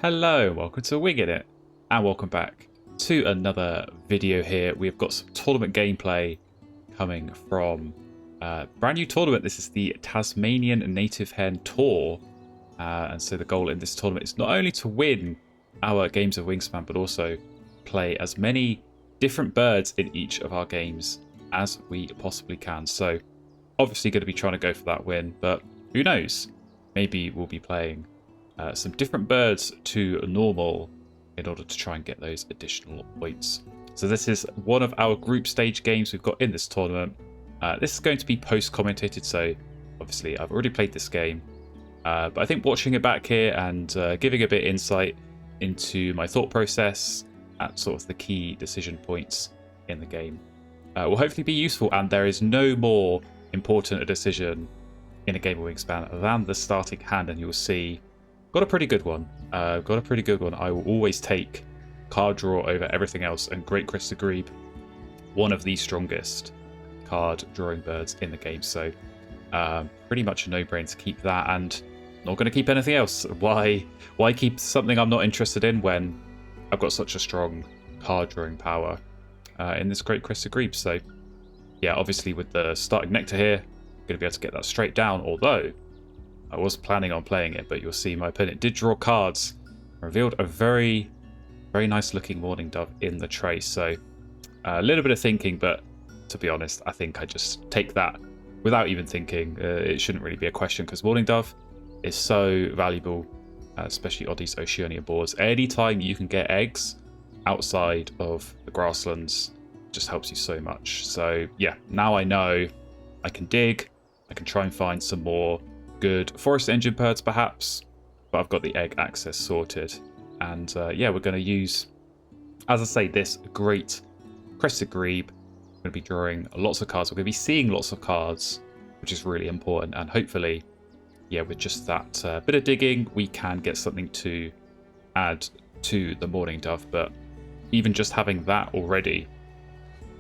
Hello, welcome to Wingin It, and welcome back to another video here. We've got some tournament gameplay coming from a brand new tournament. This is the Tasmanian Native Hen Tour, and so the goal in this tournament is not only to win our games of Wingspan, but also play as many different birds in each of our games as we possibly can. So obviously going to be trying to go for that win, but who knows? Maybe we'll be playing some different birds to normal in order to try and get those additional points. So this is one of our group stage games we've got in this tournament. This is going to be post-commentated, so obviously I've already played this game. But I think watching it back here and giving a bit of insight into my thought process at sort of the key decision points in the game will hopefully be useful. And there is no more important a decision in a game of Wingspan than the starting hand, and you'll see got a pretty good one. I will always take card draw over everything else, and Great Crested Grebe, one of the strongest card drawing birds in the game. So pretty much a no-brainer to keep that, and not going to keep anything else. Why keep something I'm not interested in when I've got such a strong card drawing power in this Great Crested Grebe? So yeah, obviously with the starting nectar here, I'm going to be able to get that straight down, although I was planning on playing it, but you'll see my opponent did draw cards, revealed a very, very nice looking Mourning Dove in the tray. So a little bit of thinking, but to be honest, I think I just take that without even thinking. It shouldn't really be a question because Mourning Dove is so valuable, especially on these Oceania boards. Anytime you can get eggs outside of the grasslands just helps you so much. So yeah, now I know I can dig, I can try and find some more good forest engine birds perhaps, but I've got the egg access sorted. And yeah, we're going to use, as I say, this Great Crested Grebe. We're going to be drawing lots of cards. We're going to be seeing lots of cards, which is really important. And hopefully, yeah, with just that bit of digging, we can get something to add to the Mourning Dove. But even just having that already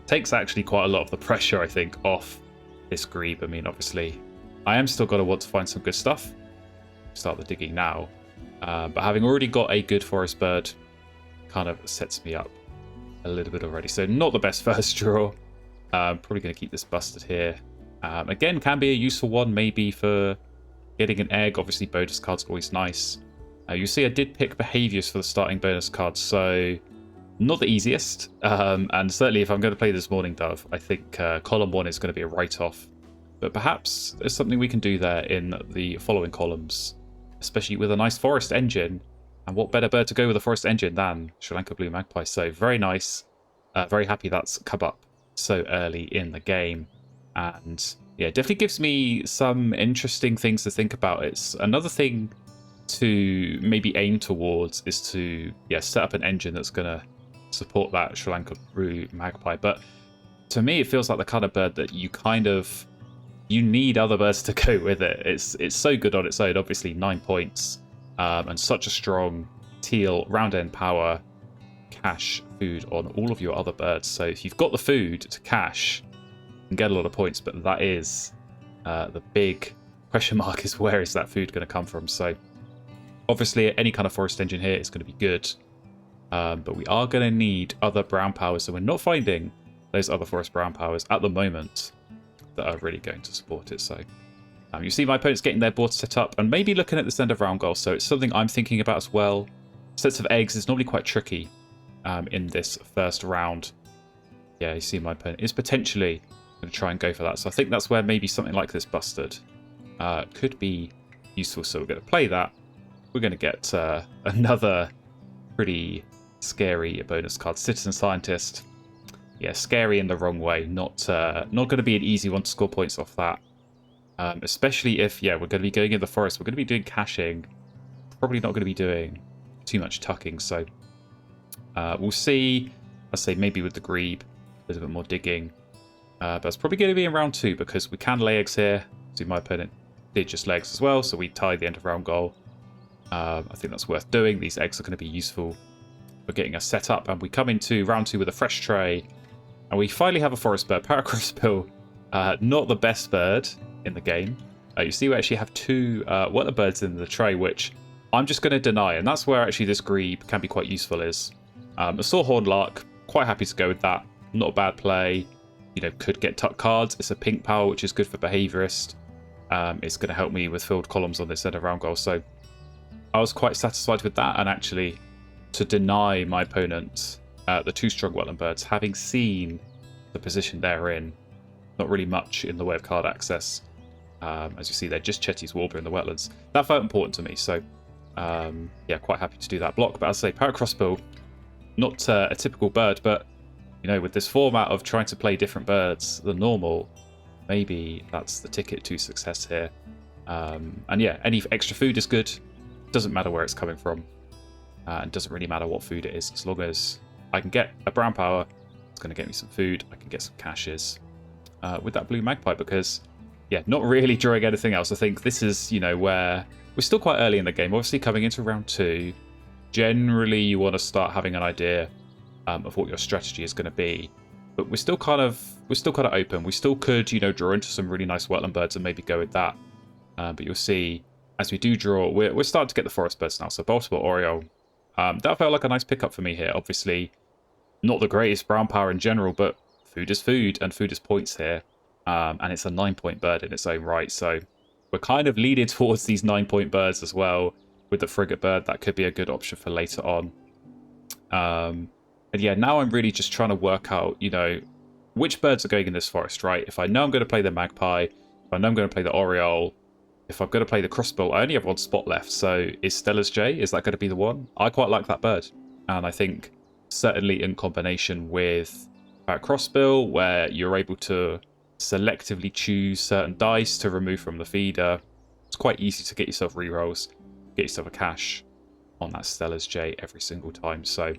takes actually quite a lot of the pressure, I think, off this Grebe. I mean, obviously, I am still going to want to find some good stuff. Start the digging now. But having already got a good forest bird kind of sets me up a little bit already. So not the best first draw. Probably going to keep this busted here. Again, can be a useful one maybe for getting an egg. Obviously, bonus cards are always nice. You see I did pick behaviors for the starting bonus cards. So not the easiest. And certainly if I'm going to play this Mourning Dove, I think column 1 is going to be a write-off. But perhaps there's something we can do there in the following columns, especially with a nice forest engine. And what better bird to go with a forest engine than Sri Lanka Blue Magpie? So very nice. Very happy that's come up so early in the game. And yeah, definitely gives me some interesting things to think about. It's another thing to maybe aim towards is to set up an engine that's going to support that Sri Lanka Blue Magpie. But to me, it feels like the kind of bird that you need other birds to go with it. It's so good on its own. Obviously 9 points and such a strong teal round end power, cash food on all of your other birds. So if you've got the food to cash, you can get a lot of points, but that is the big question mark, is where is that food going to come from? So obviously any kind of forest engine here is going to be good, but we are going to need other brown powers. So we're not finding those other forest brown powers at the moment that are really going to support it. So you see my opponent's getting their board set up and maybe looking at this end of round goal. So it's something I'm thinking about as well. Sets of eggs is normally quite tricky in this first round. Yeah, you see my opponent is potentially going to try and go for that. So I think that's where maybe something like this busted could be useful. So we're going to play that. We're going to get another pretty scary bonus card, Citizen Scientist. Yeah, scary in the wrong way. Not going to be an easy one to score points off that. Especially if, we're going to be going in the forest. We're going to be doing caching. Probably not going to be doing too much tucking. So we'll see. I'll say maybe with the Grebe, a little bit more digging. But it's probably going to be in round 2 because we can lay eggs here. See, my opponent did just legs as well. So we tie the end of round goal. I think that's worth doing. These eggs are going to be useful for getting us set up. And we come into round 2 with a fresh tray. And we finally have a forest bird. Paracrossbill, not the best bird in the game. You see we actually have 2 water birds in the tray, which I'm just going to deny, and that's where actually this greeb can be quite useful is. A Sawhorn Lark, quite happy to go with that. Not a bad play. You know, could get tuck cards. It's a pink power, which is good for Behaviorist. It's going to help me with filled columns on this end of round goal. So I was quite satisfied with that, and actually to deny my opponent the 2 strong Wetland Birds, having seen the position they're in, not really much in the way of card access. As you see, they're just Chetty's Warbler in the wetlands. That felt important to me, so yeah, quite happy to do that block. But as I say, Parrot Crossbill, not a typical bird, but you know, with this format of trying to play different birds than normal, maybe that's the ticket to success here. And yeah, any extra food is good. Doesn't matter where it's coming from, and doesn't really matter what food it is, as long as I can get a brown power. It's going to get me some food. I can get some caches with that blue magpie, because yeah, not really drawing anything else. I think this is, you know, where we're still quite early in the game. Obviously, coming into round 2, generally you want to start having an idea of what your strategy is going to be. But we're still kind of open. We still could, you know, draw into some really nice wetland birds and maybe go with that. But you'll see as we do draw, we're starting to get the forest birds now. So Baltimore Oriole, that felt like a nice pickup for me here. Obviously, not the greatest brown power in general, but food is food and food is points here. And it's a 9-point bird in its own right. So we're kind of leading towards these 9-point birds as well with the frigate bird. That could be a good option for later on. And yeah, now I'm really just trying to work out, you know, which birds are going in this forest, right? If I know I'm going to play the magpie, if I know I'm going to play the Oriole, if I'm going to play the crossbill, I only have 1 spot left. So is Stella's Jay, is that going to be the one? I quite like that bird. And I think certainly in combination with crossbill, where you're able to selectively choose certain dice to remove from the feeder, it's quite easy to get yourself rerolls, get yourself a cache on that Stella's Jay every single time. So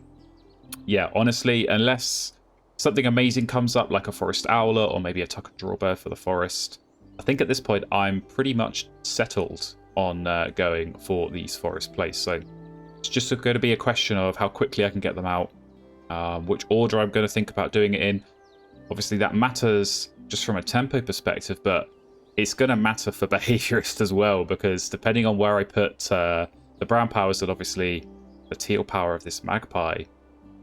yeah, honestly, unless something amazing comes up like a forest owler or maybe a tuck and draw bird for the forest, I think at this point I'm pretty much settled on going for these forest plays. So it's just going to be a question of how quickly I can get them out, which order I'm going to think about doing it in. Obviously that matters just from a tempo perspective, but it's going to matter for Behaviorist as well, because depending on where I put the brown powers and obviously the teal power of this magpie,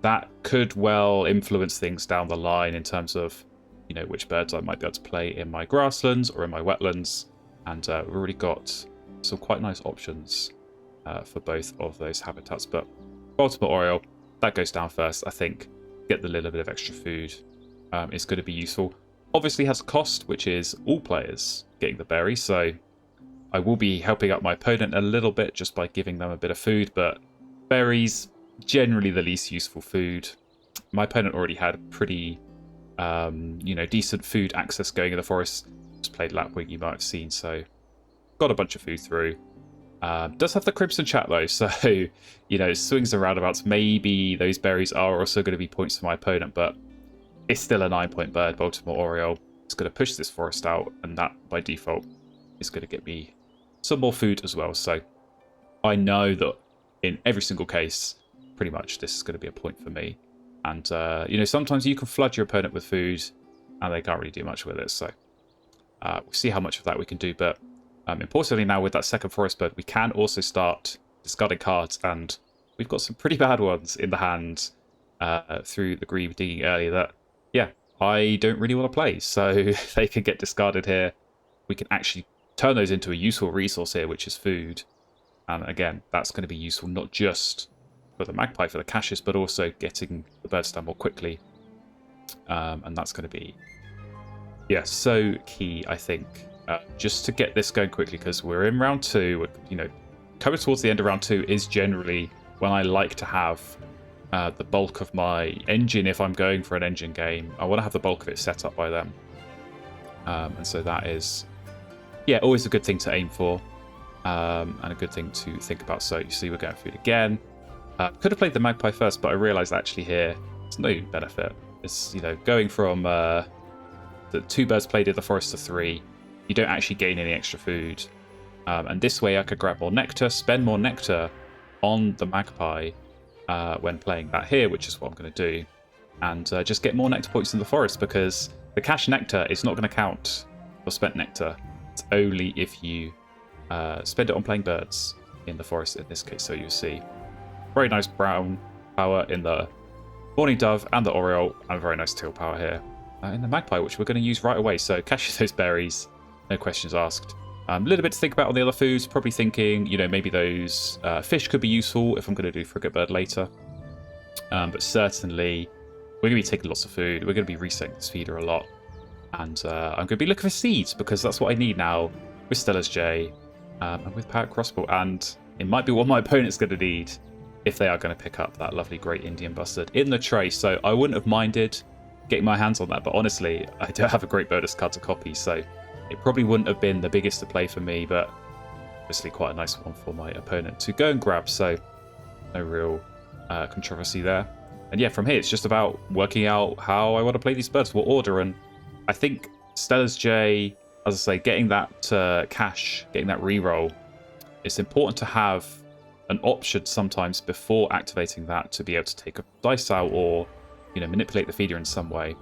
that could well influence things down the line in terms of, you know, which birds I might be able to play in my grasslands or in my wetlands. And we've already got some quite nice options for both of those habitats. But Baltimore Oriole, that goes down first. I think get the little bit of extra food is going to be useful. Obviously has a cost, which is all players getting the berry. So I will be helping out my opponent a little bit just by giving them a bit of food. But berries, generally the least useful food. My opponent already had pretty, you know, decent food access going in the forest. Just played Lapwing, you might have seen, so got a bunch of food through. Does have the Crimson Chat though, so you know, swings and roundabouts. Maybe those berries are also going to be points for my opponent, but it's still a 9-point bird. Baltimore Oriole. It's going to push this forest out, and that by default is going to get me some more food as well. So I know that in every single case, pretty much this is going to be a point for me. And you know, sometimes you can flood your opponent with food and they can't really do much with it. So we'll see how much of that we can do. But importantly now with that second forest bird, we can also start discarding cards, and we've got some pretty bad ones in the hand through the green digging earlier that, yeah, I don't really want to play. So they can get discarded here. We can actually turn those into a useful resource here, which is food. And again, that's going to be useful not just for the magpie for the caches, but also getting the birds down more quickly. And that's going to be, yeah, so key, I think, just to get this going quickly, because we're in round 2. We're, you know, coming towards the end of round 2 is generally when I like to have the bulk of my engine. If I'm going for an engine game, I want to have the bulk of it set up by then. And so that is, yeah, always a good thing to aim for, and a good thing to think about. So you see we're going food again. Could have played the magpie first, but I realised actually here there's no benefit. It's, you know, going from the 2 birds played in the forest to 3, you don't actually gain any extra food. And this way I could grab more nectar, spend more nectar on the magpie when playing that here, which is what I'm going to do. And just get more nectar points in the forest, because the cache nectar is not going to count for spent nectar. It's only if you spend it on playing birds. in the forest in this case. So you'll see very nice brown power in the Morning Dove and the Oriole, and very nice teal power here in the Magpie, which we're going to use right away. So cache those berries, no questions asked. A little bit to think about on the other foods. Probably thinking, you know, maybe those fish could be useful if I'm going to do frigate bird later. But certainly, we're going to be taking lots of food. We're going to be resetting this feeder a lot. And I'm going to be looking for seeds, because that's what I need now with Stella's Jay and with Parrot Crossbill. And it might be what my opponent's going to need if they are going to pick up that lovely Great Indian Bustard in the tray. So I wouldn't have minded getting my hands on that. But honestly, I don't have a great bonus card to copy, so it probably wouldn't have been the biggest to play for me, but obviously quite a nice one for my opponent to go and grab. So no real controversy there. And yeah, from here, it's just about working out how I want to play these birds, what order. And I think Stella's Jay, as I say, getting that cash, getting that reroll, it's important to have an option sometimes before activating that to be able to take a dice out or, you know, manipulate the feeder in some way.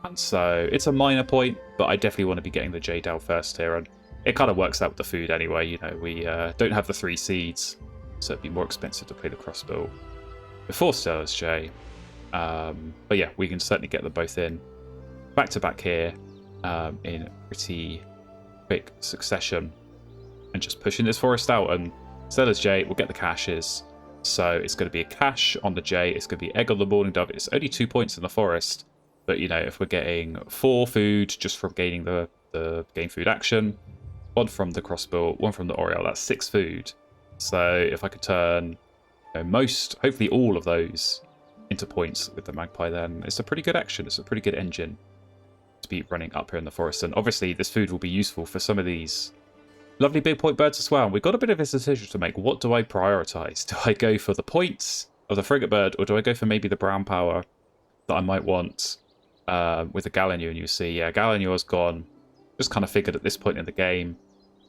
And so it's a minor point, but I definitely want to be getting the Jade out first here. And it kind of works out with the food anyway. You know, we don't have the 3 seeds, so it'd be more expensive to play the crossbill before Stella's Jay. But yeah, we can certainly get them both in back to back here in pretty quick succession, and just pushing this forest out. And Stella's Jay will get the caches. So it's going to be a cache on the Jay. It's going to be egg on the Morning Dove. It's only 2 points in the forest. But, you know, if we're getting 4 food just from gaining the gain food action, 1 from the crossbill, 1 from the Oriole, that's 6 food. So if I could turn, you know, most, hopefully all of those into points with the Magpie, then it's a pretty good action. It's a pretty good engine to be running up here in the forest. And obviously this food will be useful for some of these lovely big point birds as well. And we've got a bit of a decision to make. What do I prioritize? Do I go for the points of the frigate bird, or do I go for maybe the brown power that I might want with the Gagnon? And you see, yeah, Gagnon's gone. Just kind of figured at this point in the game,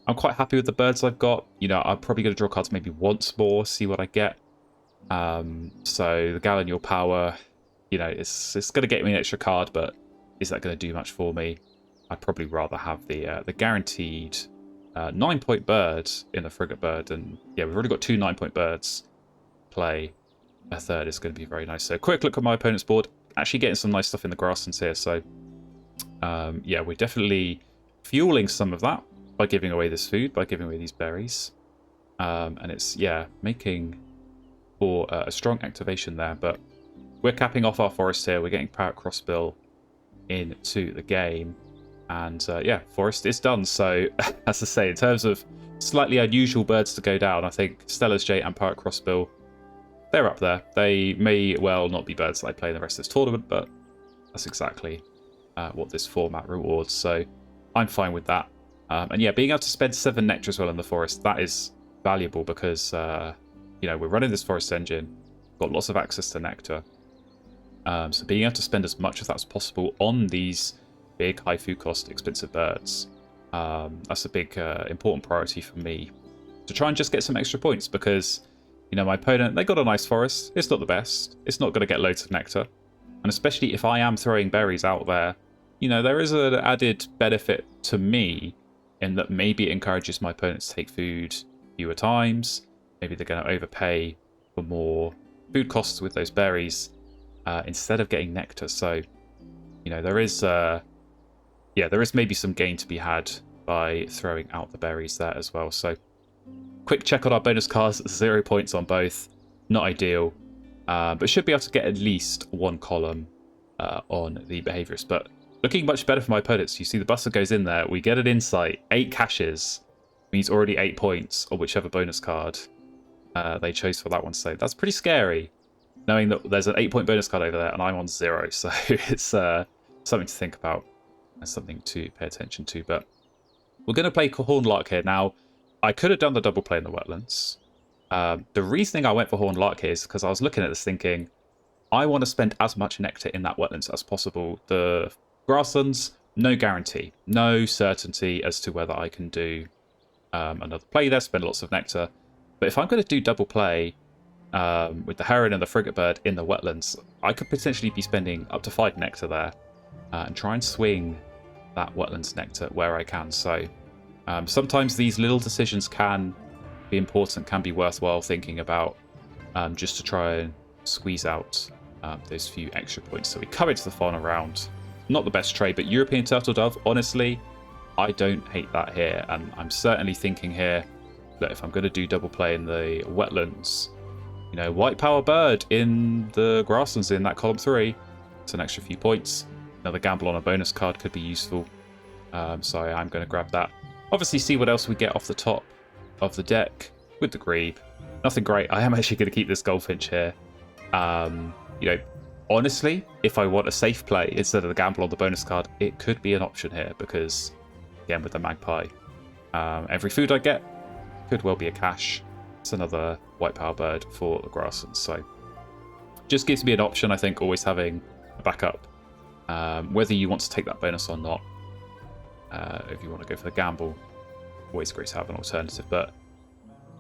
I'm quite happy with the birds I've got. You know, I'm probably going to draw cards maybe once more, see what I get. So the Gagnon power, you know, it's going to get me an extra card, but is that going to do much for me? I'd probably rather have the guaranteed 9-point bird in the frigate bird. And yeah, we've already got 2 9-point birds. Play a third is going to be very nice. So quick look at my opponent's board. Actually getting some nice stuff in the grasslands here. So yeah, we're definitely fueling some of that by giving away this food, by giving away these berries. And it's, yeah, making for a strong activation there. But we're capping off our forest here. We're getting Parrot Crossbill into the game. And yeah, forest is done. So as I say, in terms of slightly unusual birds to go down, I think Stella's Jay and Parrot Crossbill, they're up there. They may well not be birds that I play in the rest of this tournament, but that's exactly what this format rewards. So I'm fine with that. And yeah, being able to spend 7 nectar as well in the forest, that is valuable because, you know, we're running this forest engine, got lots of access to nectar. So being able to spend as much of that as possible on these big, high food cost, expensive birds, that's a big, important priority for me to try and just get some extra points because, you know, my opponent, they got a nice forest. It's not the best. It's not going to get loads of nectar. And especially if I am throwing berries out there, you know, there is an added benefit to me in that maybe it encourages my opponents to take food fewer times. Maybe they're going to overpay for more food costs with those berries instead of getting nectar. So, you know, there is, yeah, there is maybe some gain to be had by throwing out the berries there as well. So, quick check on our bonus cards. 0 points on both. Not ideal. But should be able to get at least 1 column on the behaviorist. But looking much better for my opponents. You see the Buster goes in there. We get an insight. 8 caches means already 8 points on whichever bonus card they chose for that one. So that's pretty scary, knowing that there's an 8-point bonus card over there and I'm on 0. So it's something to think about and something to pay attention to. But we're going to play Horned Lark here. Now, I could have done the double play in the wetlands. The reasoning I went for Horned Lark here is because I was looking at this thinking, I want to spend as much nectar in that wetlands as possible. The grasslands, no guarantee, no certainty as to whether I can do another play there, spend lots of nectar. But if I'm going to do double play with the heron and the frigate bird in the wetlands, I could potentially be spending up to 5 nectar there and try and swing that wetlands nectar where I can. So sometimes these little decisions can be important, can be worthwhile thinking about, just to try and squeeze out those few extra points. So we come into the final round. Not the best trade, but European Turtle Dove, honestly, I don't hate that here. And I'm certainly thinking here that if I'm going to do double play in the wetlands, you know, White Power Bird in the grasslands in that column 3, it's an extra few points. Another gamble on a bonus card could be useful. So I'm going to grab that. Obviously, see what else we get off the top of the deck with the Grebe. Nothing great. I am actually going to keep this Goldfinch here. You know, honestly, if I want a safe play instead of the gamble on the bonus card, it could be an option here because, again, with the Magpie, every food I get could well be a cash. It's another White Power Bird for the grasslands. So just gives me an option, I think, always having a backup. Whether you want to take that bonus or not, if you want to go for the gamble, always great to have an alternative. But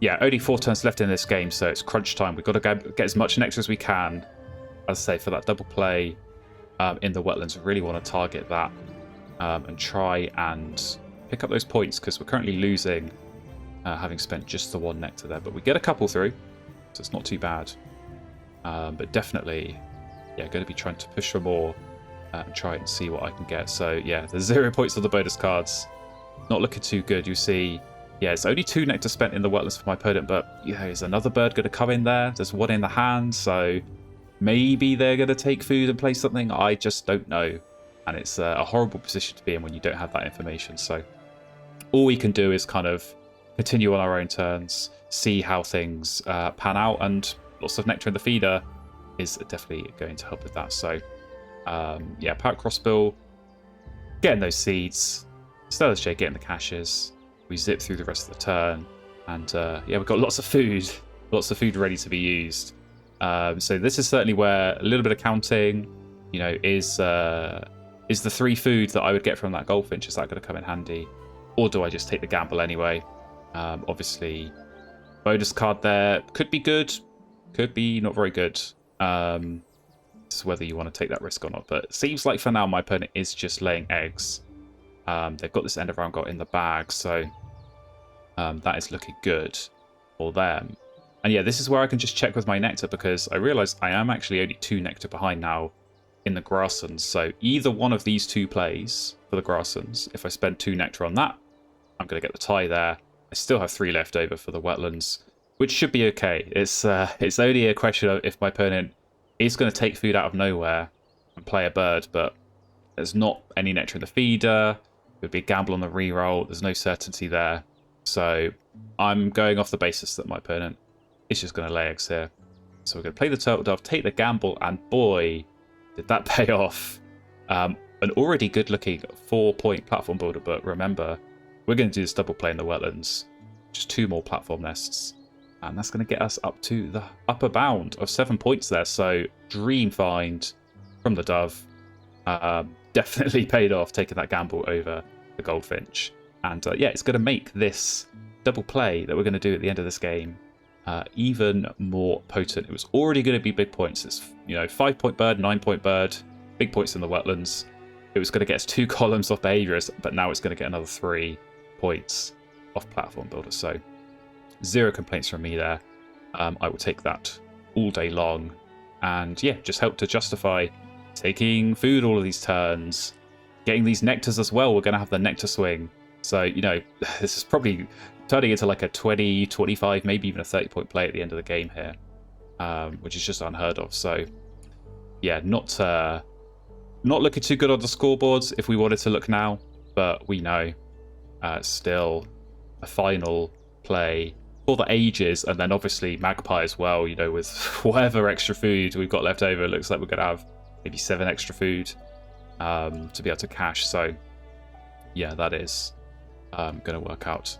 yeah, only 4 turns left in this game, so it's crunch time. We've got to get as much next as we can. As I say, for that double play in the wetlands, we really want to target that and try and pick up those points because we're currently losing, having spent just the 1 nectar there. But we get a couple through, so it's not too bad. But definitely, yeah, going to be trying to push for more and try and see what I can get. So yeah, there's 0 points on the bonus cards. Not looking too good. You see, yeah, it's only 2 nectar spent in the wetlands for my opponent, but yeah, is another bird going to come in there? There's 1 in the hand, so maybe they're going to take food and play something. I just don't know. And it's a horrible position to be in when you don't have that information. So all we can do is kind of continue on our own turns, see how things pan out, and lots of nectar in the feeder is definitely going to help with that. So yeah, Parrot Crossbill, getting those seeds, Stellar's Jay getting the caches. We zip through the rest of the turn, and yeah, we've got lots of food ready to be used. So this is certainly where a little bit of counting, you know, is the 3 food that I would get from that Goldfinch, is that going to come in handy, or do I just take the gamble anyway? Obviously, bonus card there could be good, could be not very good. It's whether you want to take that risk or not. But it seems like for now my opponent is just laying eggs. They've got this end of round goal in the bag, so that is looking good for them. And yeah, this is where I can just check with my nectar, because I realise I am actually only 2 nectar behind now in the grasslands. So either one of these 2 plays for the grasslands, if I spend 2 nectar on that, I'm going to get the tie there. I still have 3 left over for the wetlands, which should be okay. It's only a question of if my opponent is going to take food out of nowhere and play a bird, but there's not any nectar in the feeder. It would be a gamble on the reroll. There's no certainty there. So I'm going off the basis that my opponent is just going to lay eggs here. So we're going to play the Turtle Dove, take the gamble, and boy, did that pay off. An already good-looking 4-point platform builder, but remember, we're going to do this double play in the wetlands. Just 2 more platform nests. And that's going to get us up to the upper bound of 7 points there. So dream find from the Dove. Definitely paid off taking that gamble over the Goldfinch. And yeah, it's going to make this double play that we're going to do at the end of this game even more potent. It was already going to be big points. It's, you know, 5-point bird, 9-point bird, big points in the wetlands. It was going to get us 2 columns off behaviorist, but now it's going to get another 3 points off platform builder. So 0 complaints from me there. I will take that all day long. And yeah, just help to justify taking food all of these turns, getting these nectars as well. We're going to have the nectar swing. So, you know, this is probably turning into like a 20, 25, maybe even a 30-point play at the end of the game here, which is just unheard of. So yeah, not looking too good on the scoreboards if we wanted to look now, but we know still a final play for the ages. And then obviously Magpie as well, you know, with whatever extra food we've got left over, it looks like we're going to have maybe 7 extra food to be able to cash. So yeah, that is going to work out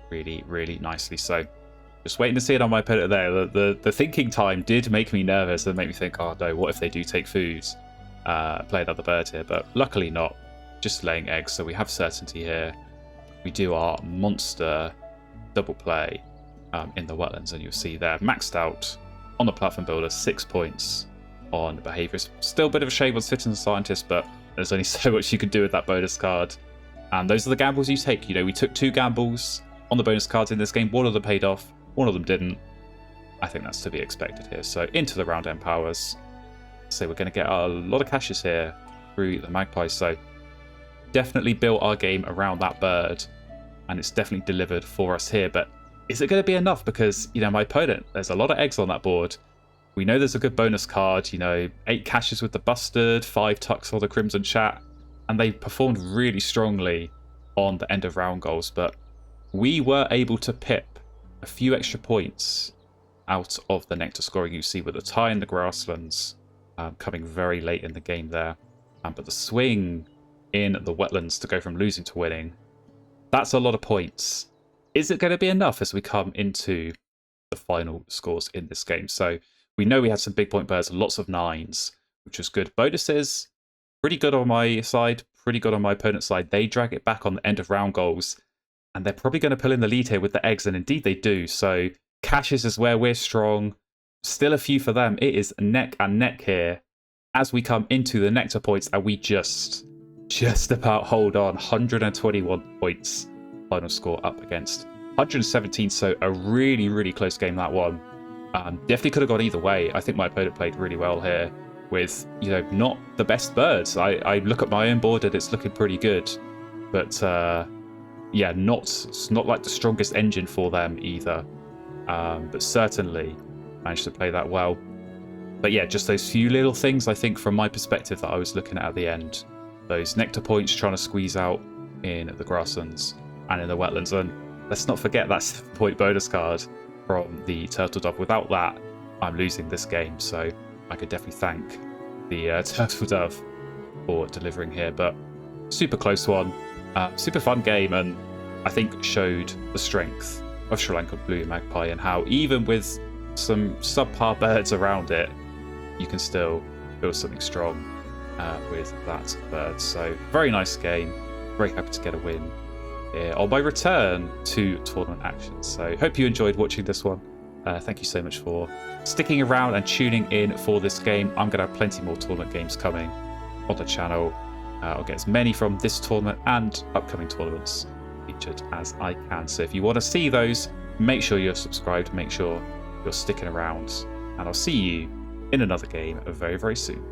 really, really nicely. So just waiting to see it on my opponent there. The thinking time did make me nervous and make me think, oh no, what if they do take food? Play another bird here, but luckily not. Just laying eggs, so we have certainty here. We do our monster double play in the wetlands, and you'll see there, maxed out on the platform builder, 6 points on behaviors. Still a bit of a shame on citizen scientist, but there's only so much you can do with that bonus card. And those are the gambles you take. You know, we took 2 gambles on the bonus cards in this game. One of them paid off, one of them didn't. I think that's to be expected here. So into the round end powers. So we're going to get a lot of caches here through the magpie. So definitely built our game around that bird, and it's definitely delivered for us here. But is it going to be enough? Because, you know, my opponent, there's a lot of eggs on that board. We know there's a good bonus card, you know, 8 caches with the Bustard, 5 tucks for the Crimson Chat, and they performed really strongly on the end of round goals. But we were able to pip a few extra points out of the nectar scoring you see with the tie in the grasslands coming very late in the game there. But the swing in the wetlands to go from losing to winning, that's a lot of points. Is it going to be enough as we come into the final scores in this game? So we know we had some big point birds, lots of 9s, which was good. Bonuses, pretty good on my side, pretty good on my opponent's side. They drag it back on the end of round goals, and they're probably going to pull in the lead here with the eggs, and indeed they do. So caches is where we're strong. Still a few for them. It is neck and neck here as we come into the nectar points, and we just about hold on. 121 points final score up against 117. So a really, really close game, that one. Definitely could have gone either way. I think my opponent played really well here with, you know, not the best birds. I look at my own board and it's looking pretty good, but yeah, it's not like the strongest engine for them either. But certainly managed to play that well. But yeah, just those few little things, I think, from my perspective that I was looking at the end. Those nectar points trying to squeeze out in the grasslands and in the wetlands. And let's not forget that 7-point bonus card from the Turtle Dove. Without that, I'm losing this game. So I could definitely thank the Turtle Dove for delivering here. But super close one, super fun game, and I think showed the strength of Sri Lankan Blue Magpie and how even with some subpar birds around it, you can still build something strong with that bird. So very nice game. Very happy to get a win here on my return to tournament action. So hope you enjoyed watching this one. Thank you so much for sticking around and tuning in for this game. I'm going to have plenty more tournament games coming on the channel. I'll get as many from this tournament and upcoming tournaments featured as I can. So if you want to see those, make sure you're subscribed, make sure you're sticking around, and I'll see you in another game very, very soon.